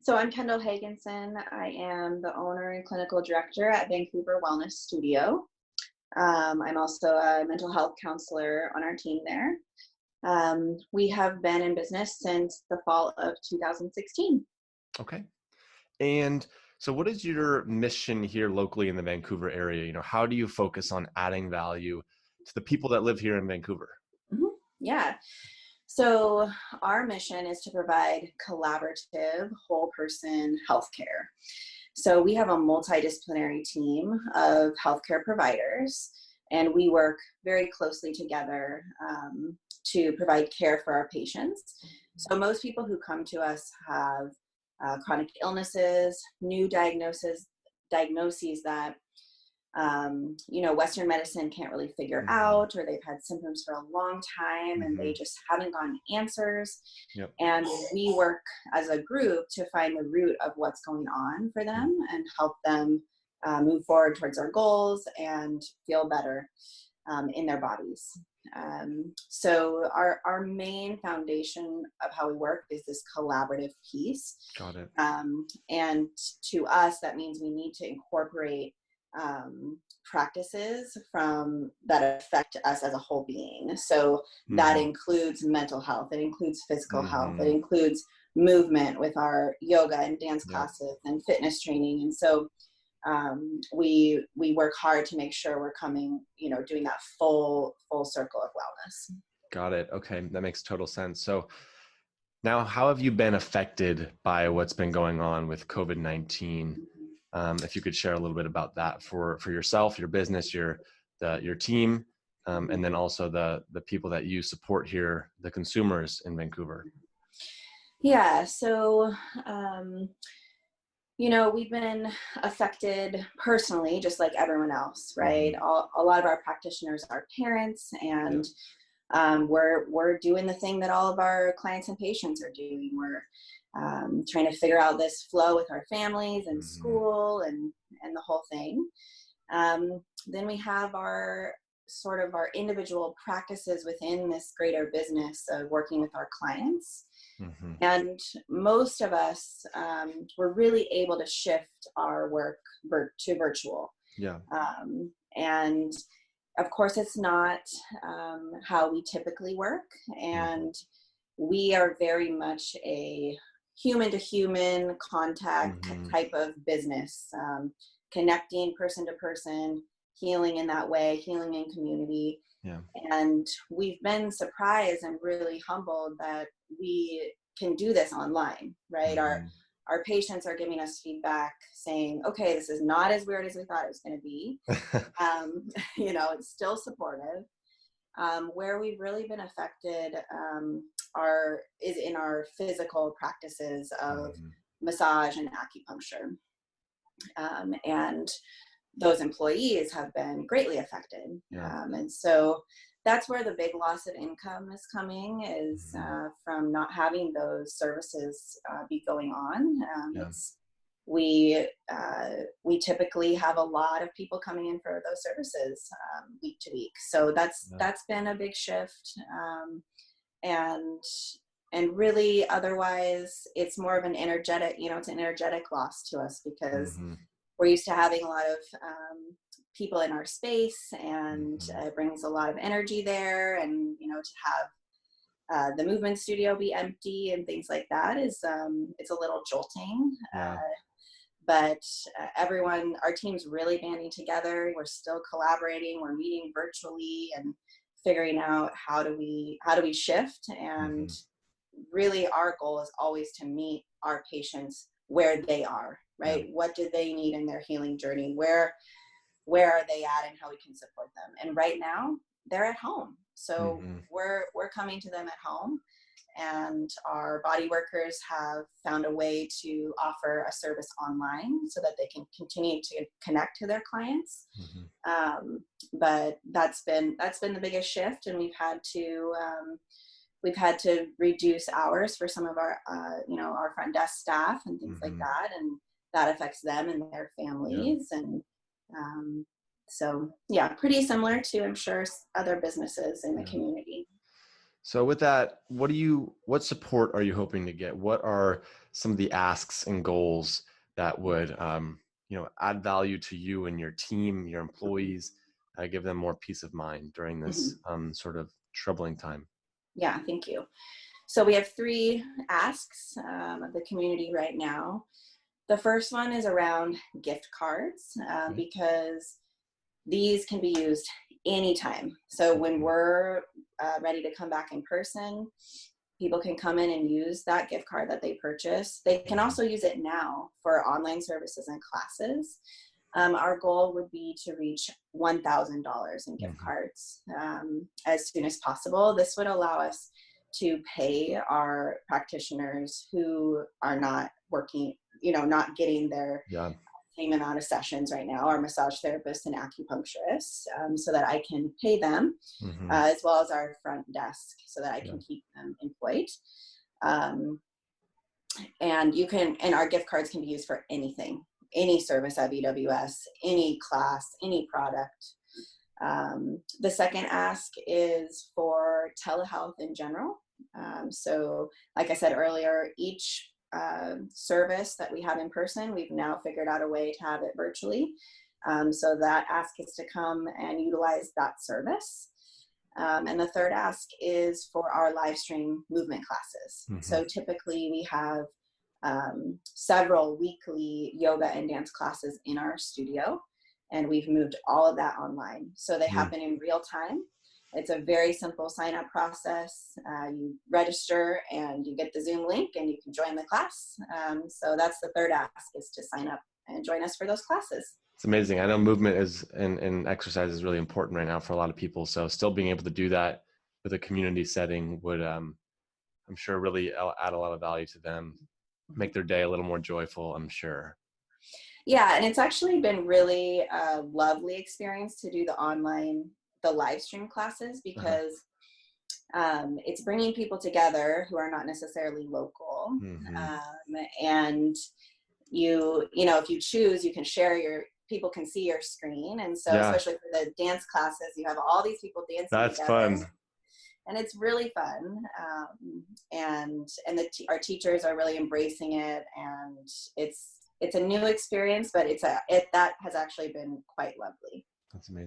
So I'm Kendall Hagenson. I am the owner and clinical director at Vancouver Wellness Studio. I'm also a mental health counselor on our team there. We have been in business since the fall of 2016. Okay. And so what is your mission here locally in the Vancouver area? How do you focus on adding value to the people that live here in Vancouver? Mhm. Yeah. So our mission is to provide collaborative, whole person healthcare. So we have a multidisciplinary team of healthcare providers, and we work very closely together to provide care for our patients. So most people who come to us have chronic illnesses, new diagnoses that Western medicine can't really figure Hmm. out, or they've had symptoms for a long time and they Hmm. just haven't gotten answers. Yep. And we work as a group to find the root of what's going on for them and help them move forward towards our goals and feel better in their bodies. So our main foundation of how we work is this collaborative piece. Got it. And to us, that means we need to incorporate practices that affect us as a whole being. So that Hmm. includes mental health, it includes physical health, it Hmm. includes movement with our yoga and dance Yep. classes and fitness training. And so we work hard to make sure we're coming, doing that full circle of wellness. Got it. Okay. That makes total sense. So now, how have you been affected by what's been going on with COVID-19? If you could share a little bit about that for yourself, your business, your team, and then also the people that you support here, the consumers in Vancouver. Yeah. So, we've been affected personally, just like everyone else, right? Hmm. A lot of our practitioners are parents, Yeah. and we're doing the thing that all of our clients and patients are doing. We're trying to figure out this flow with our families and Hmm. school and the whole thing. Then we have our individual practices within this greater business of working with our clients. Hmm. And most of us were really able to shift our work to virtual. Yeah. And of course, it's not how we typically work. Hmm. And we are very much a human to human contact Hmm. type of business, connecting person to person, healing in that way, healing in community. Yeah. And we've been surprised and really humbled that we can do this online, right? Hmm. Our patients are giving us feedback saying, okay, this is not as weird as we thought it was going to be. Um, it's still supportive. Where we've really been affected is in our physical practices of Hmm. massage and acupuncture. And those employees have been greatly affected. Yeah. And so that's where the big loss of income is coming, is Hmm. from not having those services be going on. Yeah. We typically have a lot of people coming in for those services week to week. So Yeah. that's been a big shift. And really otherwise it's more of an energetic, it's an energetic loss to us, because Hmm. we're used to having a lot of people in our space, and Hmm. it brings a lot of energy there. And, to have the movement studio be empty and things like that is, it's a little jolting. Yeah. But our team's really banding together. We're still collaborating. We're meeting virtually and figuring out how do we shift. And Hmm. really our goal is always to meet our patients where they are, Yeah. right? What do they need in their healing journey? Where are they at, and how we can support them? And right now they're at home. So Hmm. we're coming to them at home, and our body workers have found a way to offer a service online so that they can continue to connect to their clients. Hmm. But that's been the biggest shift, and we've had to reduce hours for some of our our front desk staff and things like Hmm. that, and that affects them and their Yeah. families. And so yeah, pretty similar to, I'm sure, other businesses in the Yeah. community. So with that, what support are you hoping to get? What are some of the asks and goals that would, add value to you and your team, your employees, give them more peace of mind during this sort of troubling time? Yeah, thank you. So we have 3 asks of the community right now. The first one is around gift cards, because these can be used anytime. So when we're ready to come back in person, people can come in and use that gift card that they purchased. They can also use it now for online services and classes. Our goal would be to reach $1,000 in gift cards as soon as possible. This would allow us to pay our practitioners who are not working, not getting their same amount of sessions right now, our massage therapists and acupuncturists, so that I can pay them, as well as our front desk, so that I can keep them employed. And our gift cards can be used for anything, any service at VWS, any class, any product. The second ask is for telehealth in general. So like I said earlier, each service that we have in person, we've now figured out a way to have it virtually. So that ask is to come and utilize that service. And the third ask is for our live stream movement classes. So typically we have several weekly yoga and dance classes in our studio, and we've moved all of that online. So they happen in real time. It's a very simple sign up process. You register and you get the Zoom link and you can join the class. So that's the third ask, is to sign up and join us for those classes. It's amazing. I know movement is and exercise is really important right now for a lot of people. So still being able to do that with a community setting would, I'm sure, really add a lot of value to them, make their day a little more joyful, I'm sure. Yeah, and it's actually been really a lovely experience to do the live stream classes, because it's bringing people together who are not necessarily local. And if you choose, you can share people can see your screen. And so especially for the dance classes, you have all these people dancing That's together. fun. And it's really fun. Our teachers are really embracing it, and it's a new experience, but that has actually been quite lovely. That's amazing.